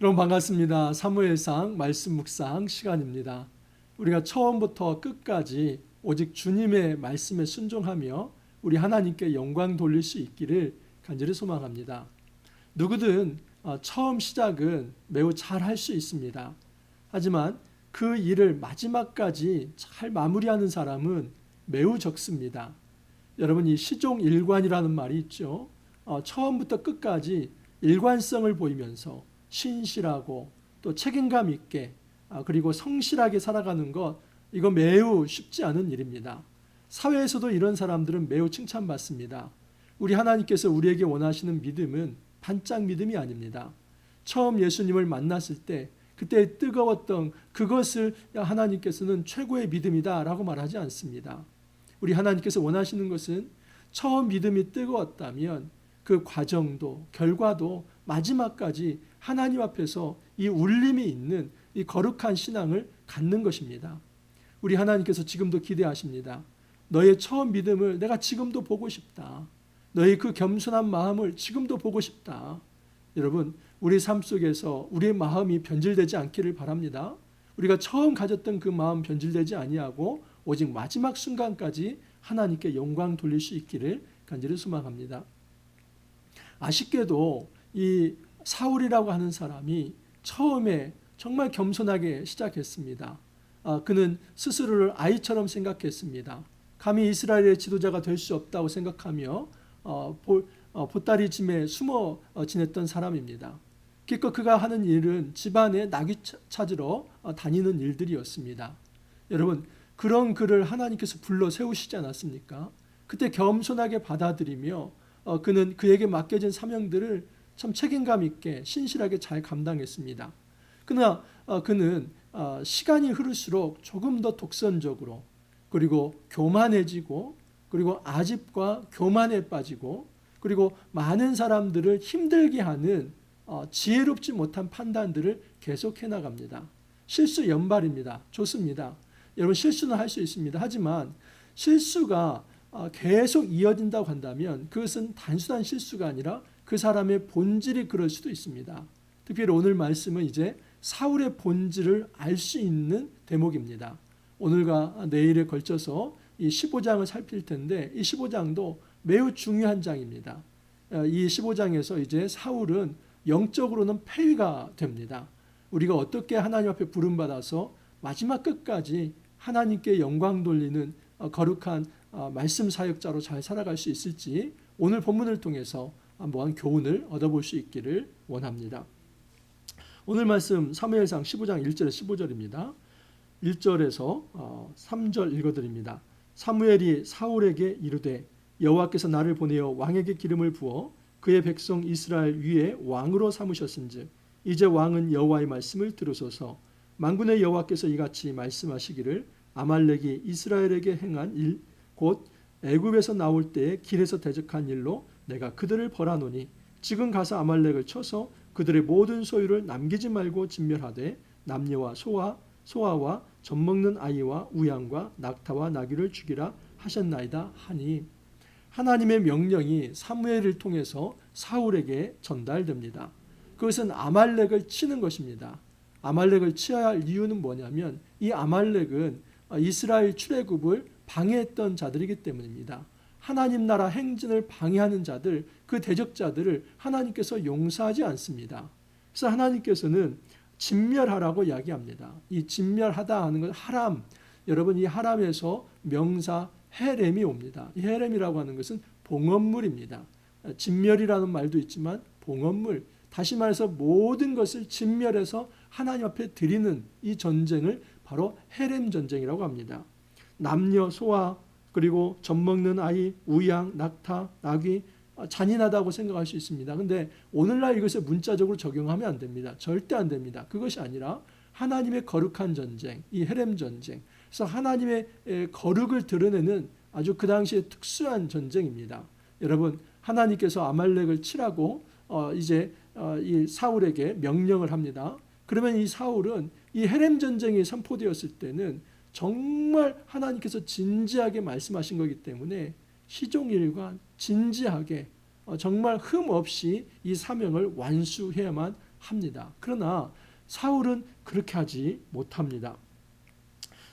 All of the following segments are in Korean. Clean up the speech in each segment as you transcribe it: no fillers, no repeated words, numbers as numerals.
여러분 반갑습니다. 사무엘상 말씀 묵상 시간입니다. 우리가 처음부터 끝까지 오직 주님의 말씀에 순종하며 우리 하나님께 영광 돌릴 수 있기를 간절히 소망합니다. 누구든 처음 시작은 매우 잘 할 수 있습니다. 하지만 그 일을 마지막까지 잘 마무리하는 사람은 매우 적습니다. 여러분, 이 시종일관이라는 말이 있죠. 처음부터 끝까지 일관성을 보이면서 신실하고 또 책임감 있게 그리고 성실하게 살아가는 것, 이거 매우 쉽지 않은 일입니다. 사회에서도 이런 사람들은 매우 칭찬받습니다. 우리 하나님께서 우리에게 원하시는 믿음은 반짝 믿음이 아닙니다. 처음 예수님을 만났을 때 그때 뜨거웠던 그것을 하나님께서는 최고의 믿음이다 라고 말하지 않습니다. 우리 하나님께서 원하시는 것은 처음 믿음이 뜨거웠다면 그 과정도 결과도 마지막까지 하나님 앞에서 이 울림이 있는 이 거룩한 신앙을 갖는 것입니다. 우리 하나님께서 지금도 기대하십니다. 너의 처음 믿음을 내가 지금도 보고 싶다. 너의 그 겸손한 마음을 지금도 보고 싶다. 여러분, 우리 삶 속에서 우리의 마음이 변질되지 않기를 바랍니다. 우리가 처음 가졌던 그 마음 변질되지 아니하고 오직 마지막 순간까지 하나님께 영광 돌릴 수 있기를 간절히 소망합니다. 아쉽게도 이 사울이라고 하는 사람이 처음에 정말 겸손하게 시작했습니다. 그는 스스로를 아이처럼 생각했습니다. 감히 이스라엘의 지도자가 될 수 없다고 생각하며 보따리 짐에 숨어 지냈던 사람입니다. 기껏 그가 하는 일은 집안에 낙이 찾으러 다니는 일들이었습니다. 여러분, 그런 그를 하나님께서 불러 세우시지 않았습니까? 그때 겸손하게 받아들이며 그는 그에게 맡겨진 사명들을 참 책임감 있게 신실하게 잘 감당했습니다. 그러나 그는 시간이 흐를수록 조금 더 독선적으로 그리고 교만해지고 그리고 아집과 교만에 빠지고 그리고 많은 사람들을 힘들게 하는 지혜롭지 못한 판단들을 계속해 나갑니다. 실수 연발입니다. 좋습니다. 여러분, 실수는 할 수 있습니다. 하지만 실수가 계속 이어진다고 한다면 그것은 단순한 실수가 아니라 그 사람의 본질이 그럴 수도 있습니다. 특별히 오늘 말씀은 이제 사울의 본질을 알 수 있는 대목입니다. 오늘과 내일에 걸쳐서 이 15장을 살필 텐데 이 15장도 매우 중요한 장입니다. 이 15장에서 이제 사울은 영적으로는 폐위가 됩니다. 우리가 어떻게 하나님 앞에 부름받아서 마지막 끝까지 하나님께 영광 돌리는 거룩한 말씀 사역자로 잘 살아갈 수 있을지 오늘 본문을 통해서 한번 교훈을 얻어볼 수 있기를 원합니다. 오늘 말씀 사무엘상 15장 1절에서 15절입니다. 1절에서 3절 읽어드립니다. 사무엘이 사울에게 이르되 여호와께서 나를 보내어 왕에게 기름을 부어 그의 백성 이스라엘 위에 왕으로 삼으셨은즉 이제 왕은 여호와의 말씀을 들으소서. 만군의 여호와께서 이같이 말씀하시기를 아말렉이 이스라엘에게 행한 일 곧 애굽에서 나올 때에 길에서 대적한 일로 내가 그들을 벌하노니 지금 가서 아말렉을 쳐서 그들의 모든 소유를 남기지 말고 진멸하되 남녀와 소아와 젖먹는 아이와 우양과 낙타와 나귀를 죽이라 하셨나이다 하니, 하나님의 명령이 사무엘을 통해서 사울에게 전달됩니다. 그것은 아말렉을 치는 것입니다. 아말렉을 치어야 할 이유는 뭐냐면 이 아말렉은 이스라엘 출애굽을 방해했던 자들이기 때문입니다. 하나님 나라 행진을 방해하는 자들, 그 대적자들을 하나님께서 용서하지 않습니다. 그래서 하나님께서는 진멸하라고 이야기합니다. 이 진멸하다 하는 건 하람, 여러분 이 하람에서 명사 헤렘이 옵니다. 이 헤렘이라고 하는 것은 봉헌물입니다. 진멸이라는 말도 있지만 봉헌물, 다시 말해서 모든 것을 진멸해서 하나님 앞에 드리는 이 전쟁을 바로 헤렘 전쟁이라고 합니다. 남녀, 소아, 그리고 젖먹는 아이, 우양, 낙타, 나귀, 잔인하다고 생각할 수 있습니다. 그런데 오늘날 이것을 문자적으로 적용하면 안 됩니다. 절대 안 됩니다. 그것이 아니라 하나님의 거룩한 전쟁, 이 헤렘 전쟁. 그래서 하나님의 거룩을 드러내는 아주 그 당시에 특수한 전쟁입니다. 여러분, 하나님께서 아말렉을 치라고 이제 이 사울에게 명령을 합니다. 그러면 이 사울은 이 헤렘 전쟁이 선포되었을 때는 정말 하나님께서 진지하게 말씀하신 거기 때문에 시종일관 진지하게 정말 흠 없이 이 사명을 완수해야만 합니다. 그러나 사울은 그렇게 하지 못합니다.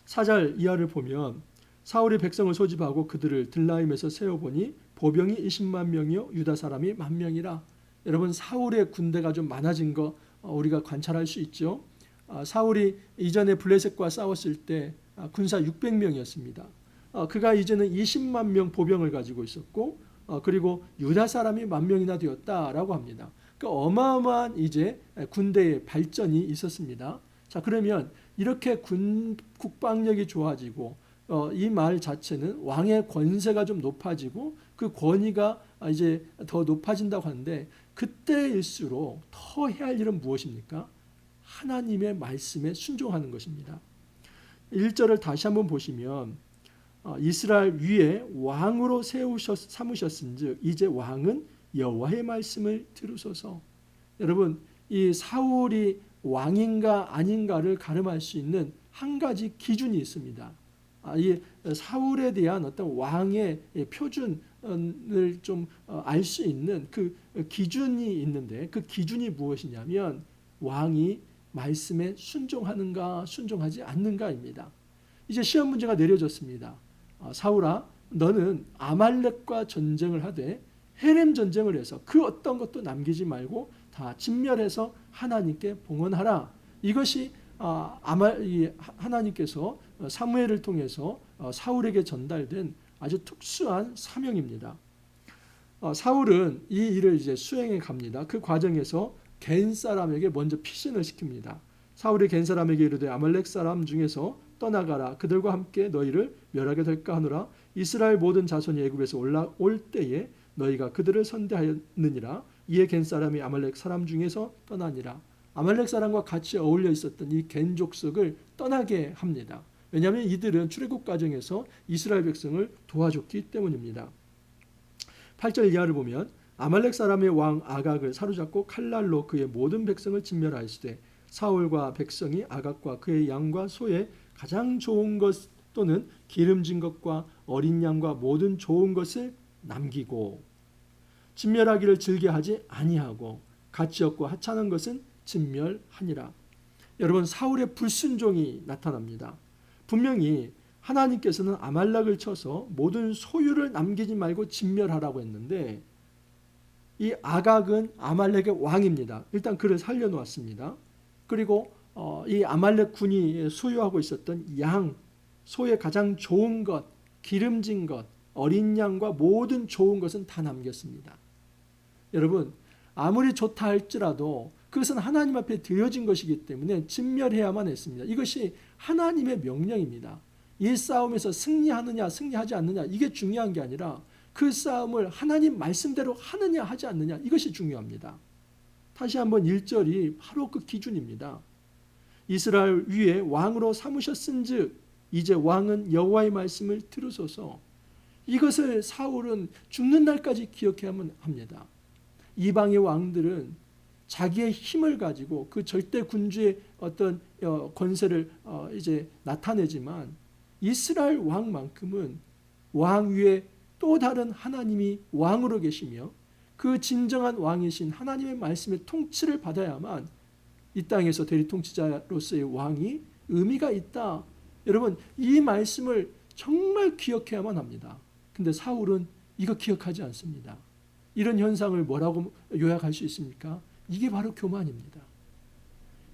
4절 이하를 보면 사울이 백성을 소집하고 그들을 들라임에서 세워보니 보병이 20만 명이요 유다 사람이 10,000명이라. 여러분, 사울의 군대가 좀 많아진 거 우리가 관찰할 수 있죠. 사울이 이전에 블레셋과 싸웠을 때 군사 600명이었습니다. 그가 이제는 20만 명 보병을 가지고 있었고, 그리고 유다 사람이 10,000명이나 되었다라고 합니다. 그 어마어마한 이제 군대의 발전이 있었습니다. 자, 그러면 이렇게 국방력이 좋아지고 이 말 자체는 왕의 권세가 좀 높아지고 그 권위가 이제 더 높아진다고 하는데, 그때일수록 더 해야 할 일은 무엇입니까? 하나님의 말씀에 순종하는 것입니다. 1절을 다시 한번 보시면 이스라엘 위에 왕으로 삼으셨은즉 이제 왕은 여호와의 말씀을 들으소서. 여러분, 이 사울이 왕인가 아닌가를 가늠할 수 있는 한 가지 기준이 있습니다. 이 사울에 대한 어떤 왕의 표준을 좀 알 수 있는 그 기준이 있는데, 그 기준이 무엇이냐면 왕이 말씀에 순종하는가 순종하지 않는가입니다. 이제 시험 문제가 내려졌습니다. 사울아, 너는 아말렉과 전쟁을 하되 헤렘 전쟁을 해서 그 어떤 것도 남기지 말고 다 진멸해서 하나님께 봉헌하라. 이것이 하나님께서 사무엘을 통해서 사울에게 전달된 아주 특수한 사명입니다. 사울은 이 일을 이제 수행해 갑니다. 그 과정에서 겐 사람에게 먼저 피신을 시킵니다. 사울이 겐 사람에게 이르되 아말렉 사람 중에서 떠나가라. 그들과 함께 너희를 멸하게 될까 하노라. 이스라엘 모든 자손이 애굽에서 올라올 때에 너희가 그들을 선대하였느니라. 이에 겐 사람이 아말렉 사람 중에서 떠나니라. 아말렉 사람과 같이 어울려 있었던 이 겐 족속을 떠나게 합니다. 왜냐하면 이들은 출애굽 과정에서 이스라엘 백성을 도와줬기 때문입니다. 8절 이하를 보면 아말렉 사람의 왕 아각을 사로잡고 칼날로 그의 모든 백성을 진멸하였으되 사울과 백성이 아각과 그의 양과 소에 가장 좋은 것 또는 기름진 것과 어린 양과 모든 좋은 것을 남기고 진멸하기를 즐겨하지 아니하고 가치 없고 하찮은 것은 진멸하니라. 여러분, 사울의 불순종이 나타납니다. 분명히 하나님께서는 아말렉을 쳐서 모든 소유를 남기지 말고 진멸하라고 했는데, 이 아각은 아말렉의 왕입니다. 일단 그를 살려놓았습니다. 그리고 이 아말렉 군이 소유하고 있었던 양, 소의 가장 좋은 것, 기름진 것, 어린 양과 모든 좋은 것은 다 남겼습니다. 여러분, 아무리 좋다 할지라도 그것은 하나님 앞에 드려진 것이기 때문에 진멸해야만 했습니다. 이것이 하나님의 명령입니다. 이 싸움에서 승리하느냐 승리하지 않느냐 이게 중요한 게 아니라 그 싸움을 하나님 말씀대로 하느냐 하지 않느냐, 이것이 중요합니다. 다시 한번 1절이 바로 그 기준입니다. 이스라엘 위에 왕으로 삼으셨은즉 이제 왕은 여호와의 말씀을 들으소서. 이것을 사울은 죽는 날까지 기억해야만 합니다. 이방의 왕들은 자기의 힘을 가지고 그 절대 군주의 어떤 권세를 이제 나타내지만 이스라엘 왕만큼은 왕 위에 또 다른 하나님이 왕으로 계시며 그 진정한 왕이신 하나님의 말씀의 통치를 받아야만 이 땅에서 대리통치자로서의 왕이 의미가 있다. 여러분, 이 말씀을 정말 기억해야만 합니다. 근데 사울은 이거 기억하지 않습니다. 이런 현상을 뭐라고 요약할 수 있습니까? 이게 바로 교만입니다.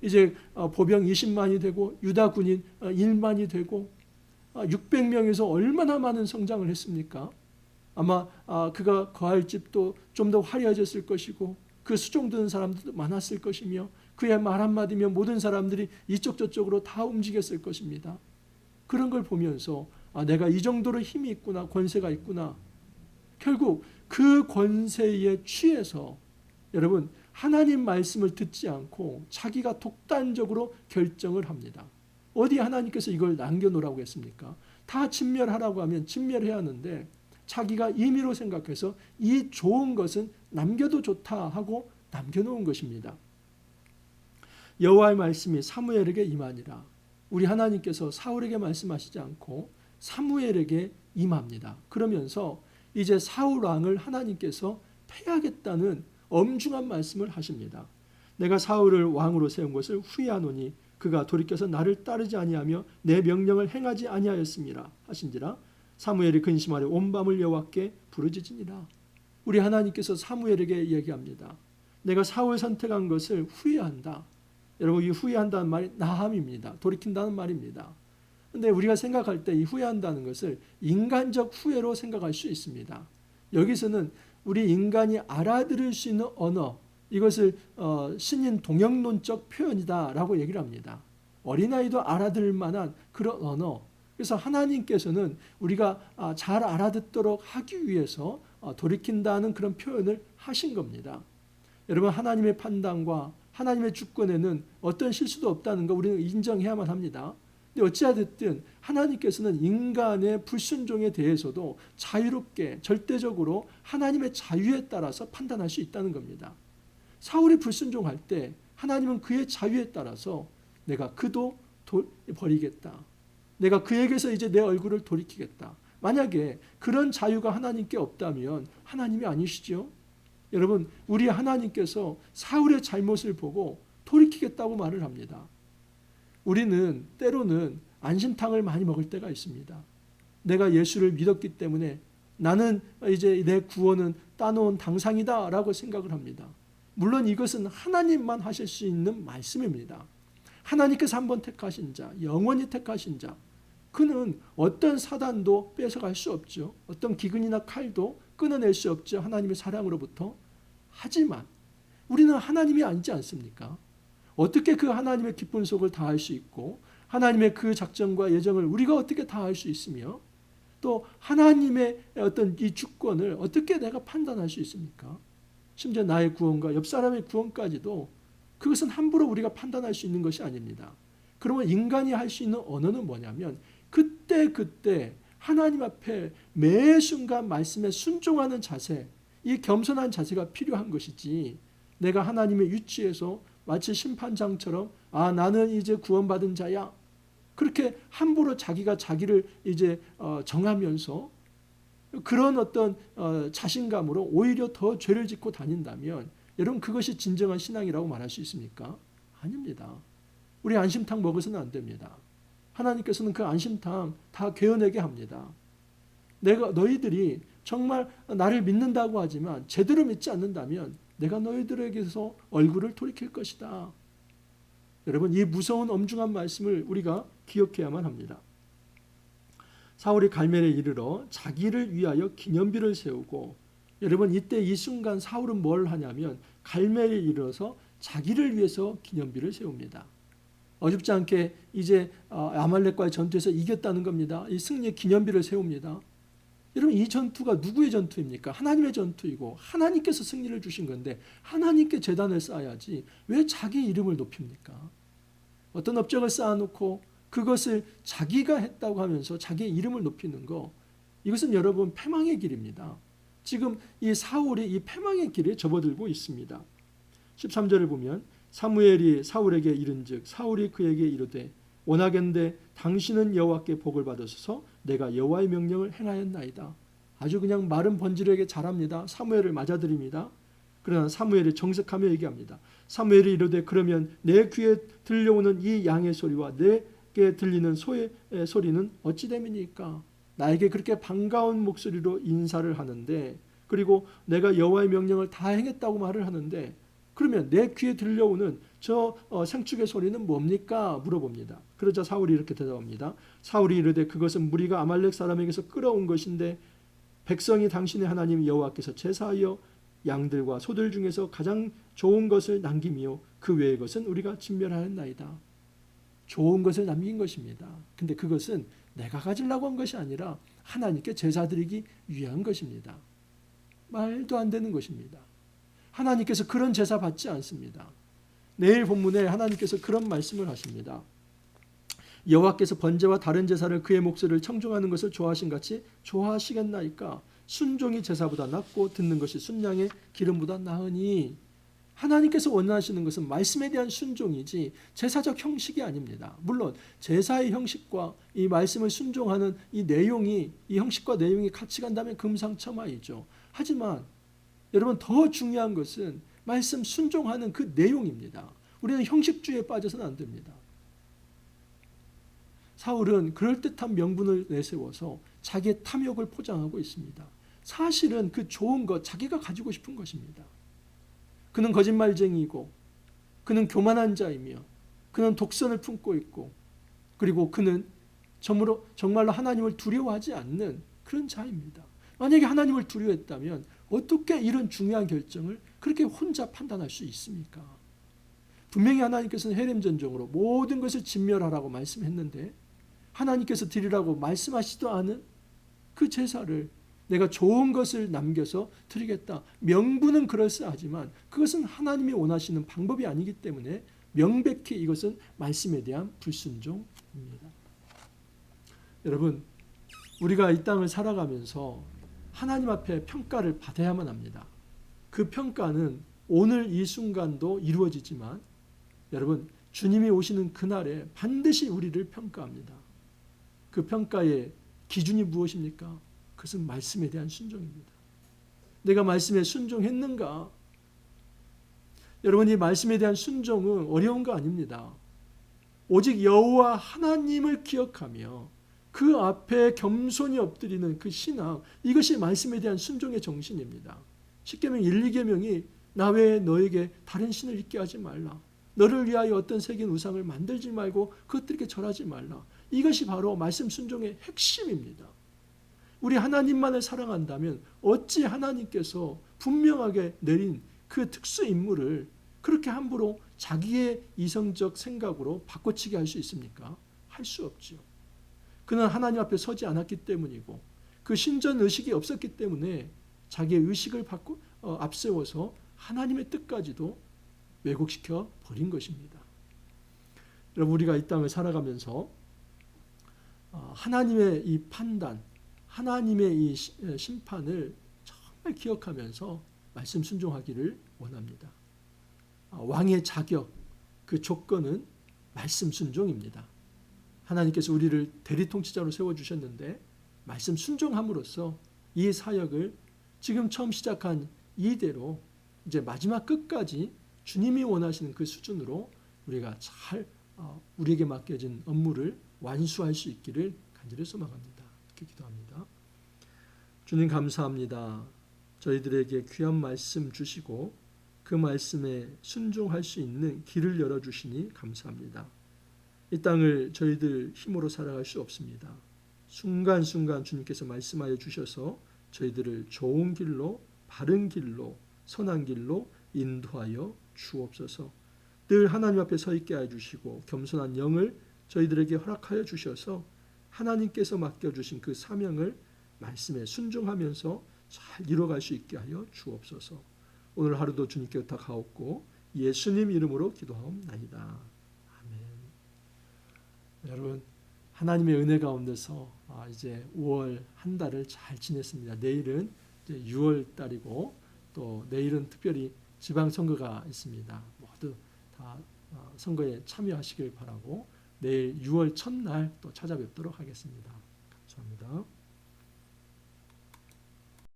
이제 보병 20만이 되고 유다 군인 1만이 되고 600명에서 얼마나 많은 성장을 했습니까? 아마 그가 거할 집도 좀 더 화려해졌을 것이고 그 수종 드는 사람들도 많았을 것이며 그의 말 한마디면 모든 사람들이 이쪽 저쪽으로 다 움직였을 것입니다. 그런 걸 보면서 내가 이 정도로 힘이 있구나, 권세가 있구나. 결국 그 권세에 취해서 여러분, 하나님 말씀을 듣지 않고 자기가 독단적으로 결정을 합니다. 어디 하나님께서 이걸 남겨놓으라고 했습니까? 다 진멸하라고 하면 진멸해야 하는데 자기가 임의로 생각해서 이 좋은 것은 남겨도 좋다 하고 남겨놓은 것입니다. 여호와의 말씀이 사무엘에게 임하니라. 우리 하나님께서 사울에게 말씀하시지 않고 사무엘에게 임합니다. 그러면서 이제 사울 왕을 하나님께서 패하겠다는 엄중한 말씀을 하십니다. 내가 사울을 왕으로 세운 것을 후회하노니 그가 돌이켜서 나를 따르지 아니하며 내 명령을 행하지 아니하였음이라 하신지라. 사무엘이 근심하여 온 밤을 여호와께 부르짖으니라. 우리 하나님께서 사무엘에게 얘기합니다. 내가 사울 선택한 것을 후회한다. 여러분, 이 후회한다는 말이 나함입니다. 돌이킨다는 말입니다. 근데 우리가 생각할 때 이 후회한다는 것을 인간적 후회로 생각할 수 있습니다. 여기서는 우리 인간이 알아들을 수 있는 언어, 이것을 신인 동영론적 표현이다라고 얘기를 합니다. 어린아이도 알아들을 만한 그런 언어. 그래서 하나님께서는 우리가 잘 알아듣도록 하기 위해서 돌이킨다는 그런 표현을 하신 겁니다. 여러분, 하나님의 판단과 하나님의 주권에는 어떤 실수도 없다는 거 우리는 인정해야만 합니다. 근데 어찌하든 하나님께서는 인간의 불순종에 대해서도 자유롭게 절대적으로 하나님의 자유에 따라서 판단할 수 있다는 겁니다. 사울이 불순종할 때 하나님은 그의 자유에 따라서 내가 그도 버리겠다. 내가 그에게서 이제 내 얼굴을 돌이키겠다. 만약에 그런 자유가 하나님께 없다면 하나님이 아니시죠? 여러분, 우리 하나님께서 사울의 잘못을 보고 돌이키겠다고 말을 합니다. 우리는 때로는 안심탕을 많이 먹을 때가 있습니다. 내가 예수를 믿었기 때문에 나는 이제 내 구원은 따놓은 당상이다 라고 생각을 합니다. 물론 이것은 하나님만 하실 수 있는 말씀입니다. 하나님께서 한번 택하신 자, 영원히 택하신 자, 그는 어떤 사단도 뺏어갈 수 없죠. 어떤 기근이나 칼도 끊어낼 수 없죠. 하나님의 사랑으로부터. 하지만 우리는 하나님이 아니지 않습니까? 어떻게 그 하나님의 기쁜 속을 다할 수 있고 하나님의 그 작정과 예정을 우리가 어떻게 다할 수 있으며 또 하나님의 어떤 이 주권을 어떻게 내가 판단할 수 있습니까? 심지어 나의 구원과 옆 사람의 구원까지도 그것은 함부로 우리가 판단할 수 있는 것이 아닙니다. 그러면 인간이 할 수 있는 언어는 뭐냐면 그때 하나님 앞에 매 순간 말씀에 순종하는 자세, 이 겸손한 자세가 필요한 것이지 내가 하나님의 유치에서 마치 심판장처럼 나는 이제 구원받은 자야 그렇게 함부로 자기가 자기를 이제 정하면서 그런 어떤 자신감으로 오히려 더 죄를 짓고 다닌다면 여러분 그것이 진정한 신앙이라고 말할 수 있습니까? 아닙니다. 우리 안심탕 먹어서는 안 됩니다. 하나님께서는 그 안심탕 다 괴어내게 합니다. 너희들이 정말 나를 믿는다고 하지만 제대로 믿지 않는다면 내가 너희들에게서 얼굴을 돌이킬 것이다. 여러분, 이 무서운 엄중한 말씀을 우리가 기억해야만 합니다. 사울이 갈멜에 이르러 자기를 위하여 기념비를 세우고, 여러분 이때 이 순간 사울은 뭘 하냐면 갈멜에 이르러서 자기를 위해서 기념비를 세웁니다. 어줍지 않게 이제 아말렉과의 전투에서 이겼다는 겁니다. 이 승리의 기념비를 세웁니다. 여러분, 이 전투가 누구의 전투입니까? 하나님의 전투이고 하나님께서 승리를 주신 건데 하나님께 제단을 쌓아야지 왜 자기 이름을 높입니까? 어떤 업적을 쌓아놓고 그것을 자기가 했다고 하면서 자기의 이름을 높이는 거, 이것은 여러분 패망의 길입니다. 지금 이 사울이 이 패망의 길에 접어들고 있습니다. 13절을 보면 사무엘이 사울에게 이른즉 사울이 그에게 이르되 원하건대 당신은 여호와께 복을 받으소서 내가 여호와의 명령을 행하였나이다. 아주 그냥 마른 번지르에게 잘합니다. 사무엘을 맞아들입니다. 그러나 사무엘이 정색하며 얘기합니다. 사무엘이 이르되 그러면 내 귀에 들려오는 이 양의 소리와 내게 들리는 소의 소리는 어찌 됨이니까? 나에게 그렇게 반가운 목소리로 인사를 하는데, 그리고 내가 여호와의 명령을 다 행했다고 말을 하는데, 그러면 내 귀에 들려오는 저 생축의 소리는 뭡니까? 물어봅니다. 그러자 사울이 이렇게 대답합니다. 사울이 이르되 그것은 무리가 아말렉 사람에게서 끌어온 것인데 백성이 당신의 하나님 여호와께서 제사하여 양들과 소들 중에서 가장 좋은 것을 남김이요 그 외의 것은 우리가 진멸하였나이다. 좋은 것을 남긴 것입니다. 근데 그것은 내가 가지려고 한 것이 아니라 하나님께 제사 드리기 위한 것입니다. 말도 안 되는 것입니다. 하나님께서 그런 제사 받지 않습니다. 내일 본문에 하나님께서 그런 말씀을 하십니다. 여호와께서 번제와 다른 제사를 그의 목소리를 청종하는 것을 좋아하신 같이 좋아하시겠나이까? 순종이 제사보다 낫고 듣는 것이 순양의 기름보다 나으니. 하나님께서 원하시는 것은 말씀에 대한 순종이지 제사적 형식이 아닙니다. 물론 제사의 형식과 이 말씀을 순종하는 이 형식과 내용이 같이 간다면 금상첨화이죠. 하지만 여러분 더 중요한 것은 말씀 순종하는 그 내용입니다. 우리는 형식주의에 빠져서는 안 됩니다. 사울은 그럴듯한 명분을 내세워서 자기의 탐욕을 포장하고 있습니다. 사실은 그 좋은 것 자기가 가지고 싶은 것입니다. 그는 거짓말쟁이이고 그는 교만한 자이며 그는 독선을 품고 있고 그리고 그는 정말로 하나님을 두려워하지 않는 그런 자입니다. 만약에 하나님을 두려워했다면 어떻게 이런 중요한 결정을 그렇게 혼자 판단할 수 있습니까? 분명히 하나님께서는 헤렘 전쟁으로 모든 것을 진멸하라고 말씀했는데 하나님께서 드리라고 말씀하시지도 않은 그 제사를 내가 좋은 것을 남겨서 드리겠다. 명분은 그럴싸하지만 그것은 하나님이 원하시는 방법이 아니기 때문에 명백히 이것은 말씀에 대한 불순종입니다. 여러분, 우리가 이 땅을 살아가면서 하나님 앞에 평가를 받아야만 합니다. 그 평가는 오늘 이 순간도 이루어지지만 여러분, 주님이 오시는 그날에 반드시 우리를 평가합니다. 그 평가의 기준이 무엇입니까? 그것은 말씀에 대한 순종입니다. 내가 말씀에 순종했는가? 여러분, 이 말씀에 대한 순종은 어려운 거 아닙니다. 오직 여호와 하나님을 기억하며 그 앞에 겸손히 엎드리는 그 신앙, 이것이 말씀에 대한 순종의 정신입니다. 십계명 1, 2계명이 나 외에 너에게 다른 신을 있게 하지 말라. 너를 위하여 어떤 색인 우상을 만들지 말고 그것들에게 절하지 말라. 이것이 바로 말씀 순종의 핵심입니다. 우리 하나님만을 사랑한다면 어찌 하나님께서 분명하게 내린 그 특수 임무를 그렇게 함부로 자기의 이성적 생각으로 바꿔치기 할 수 있습니까? 할 수 없죠. 그는 하나님 앞에 서지 않았기 때문이고 그 신전 의식이 없었기 때문에 자기의 의식을 앞세워서 하나님의 뜻까지도 왜곡시켜 버린 것입니다. 여러분, 우리가 이 땅을 살아가면서 하나님의 이 판단, 하나님의 이 심판을 정말 기억하면서 말씀 순종하기를 원합니다. 왕의 자격, 그 조건은 말씀 순종입니다. 하나님께서 우리를 대리통치자로 세워주셨는데 말씀 순종함으로써 이 사역을 지금 처음 시작한 이대로 이제 마지막 끝까지 주님이 원하시는 그 수준으로 우리가 잘 우리에게 맡겨진 업무를 완수할 수 있기를 간절히 소망합니다. 이렇게 기도합니다. 주님 감사합니다. 저희들에게 귀한 말씀 주시고 그 말씀에 순종할 수 있는 길을 열어주시니 감사합니다. 이 땅을 저희들 힘으로 살아갈 수 없습니다. 순간순간 주님께서 말씀하여 주셔서 저희들을 좋은 길로, 바른 길로, 선한 길로 인도하여 주옵소서. 늘 하나님 앞에 서 있게 해주시고 겸손한 영을 저희들에게 허락하여 주셔서 하나님께서 맡겨주신 그 사명을 말씀에 순종하면서 잘 이뤄갈 수 있게 하여 주옵소서. 오늘 하루도 주님께 부탁하옵고 예수님 이름으로 기도하옵나이다. 아멘. 여러분, 하나님의 은혜 가운데서 이제 5월 한 달을 잘 지냈습니다. 내일은 이제 6월 달이고 또 내일은 특별히 지방선거가 있습니다. 모두 다 선거에 참여하시길 바라고 내일 6월 첫날 또 찾아뵙도록 하겠습니다. 감사합니다.